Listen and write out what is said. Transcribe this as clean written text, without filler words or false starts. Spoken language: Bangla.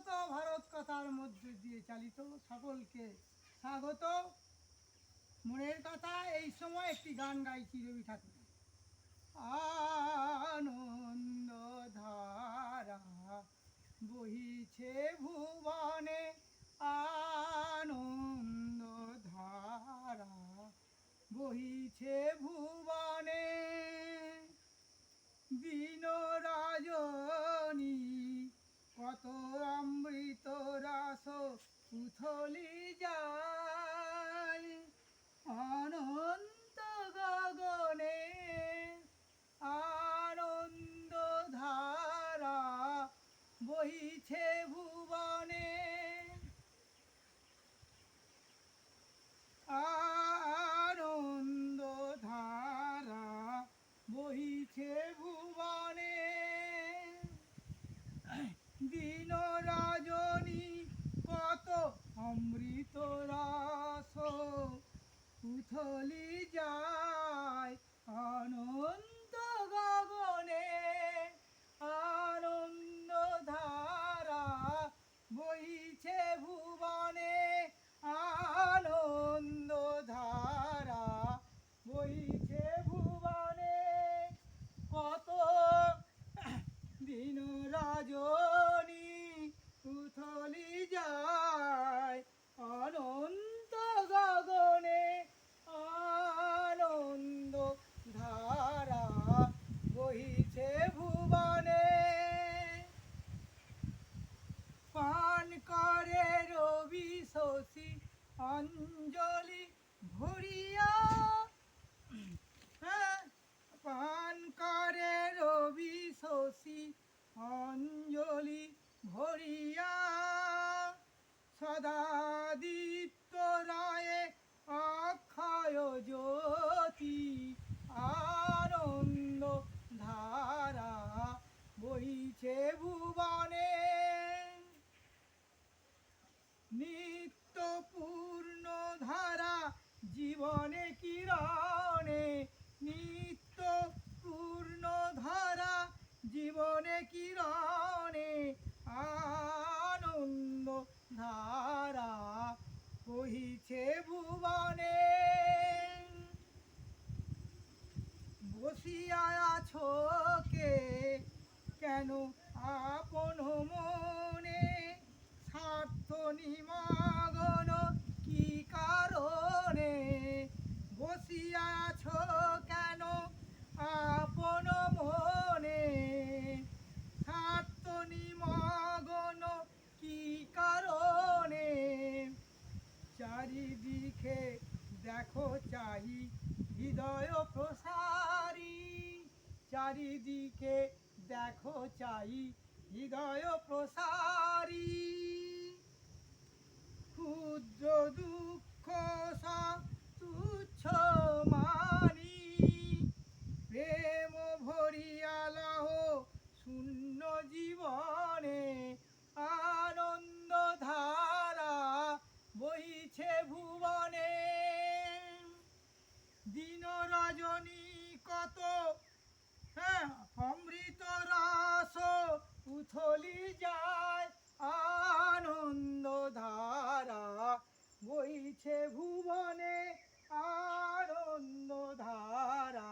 ভারত ভারত কথার মধ্যে দিয়ে চালিত সকলকে স্বাগত। মনের কথা এই সময় একটি গান গাইছি রবি ঠাকুর। আনন্দ ধারা বহিছে ভুবনে, আনন্দ ধারা বহিছে ভুবনে, দিন রাজনী কত অমৃত রাস উথলি যায়, অনন্ত গগনে আনন্দ ধারা বহিছে ভুবনে, আনন্দ ধারা বহিছে ভুবনে, দিন রাজনী কত অমৃত রাস উথলি যায়, অনন্ত গগনে আনন্দ ধারা বইছে ভুবনে, আনন্দ ধারা বইছে ভুবনে, কত দিন রাজনী উথলি যায়, অনন্ত গগনে আনন্দ ধারা বহিছে ভুবনে, পান করে রবি শশী অঞ্জলি ভরিয়া, পান করে রবি শশী অঞ্জলি ভরিয়া, সদাদিত্য রায়ে অক্ষয় জ্যোতি, আনন্দ ধারা বইছে ভুবনে, নিত্য পূর্ণ ধারা জীবনে কিরণে, নিত্য পূর্ণ ধারা জীবনে কিরণে, আনন্দ ধারা বহিছে ভুবনে, বসিয়া আছো কে কেন আপন মনে, স্বার্থ নিমগ্ন কি কারণে, বসিয়া আছো কেন আপন মনে, স্বার্থ নিমগ্ন কি কারণে, চারিদিকে দেখো চাই হৃদয় প্রসারী, চারিদিকে দেখো চাই হৃদয় প্রসারী, ক্ষুদ্র দুঃখ সব তুচ্ছ মানি, প্রেম ভরিয়া লহ শূন্য জীবনে, আনন্দ ধারা বইছে ভুবনে, দিন রজনী কত অমৃত রাস উথলি যায়, আনন্দ ধারা বইছে ভুবনে, আনন্দ ধারা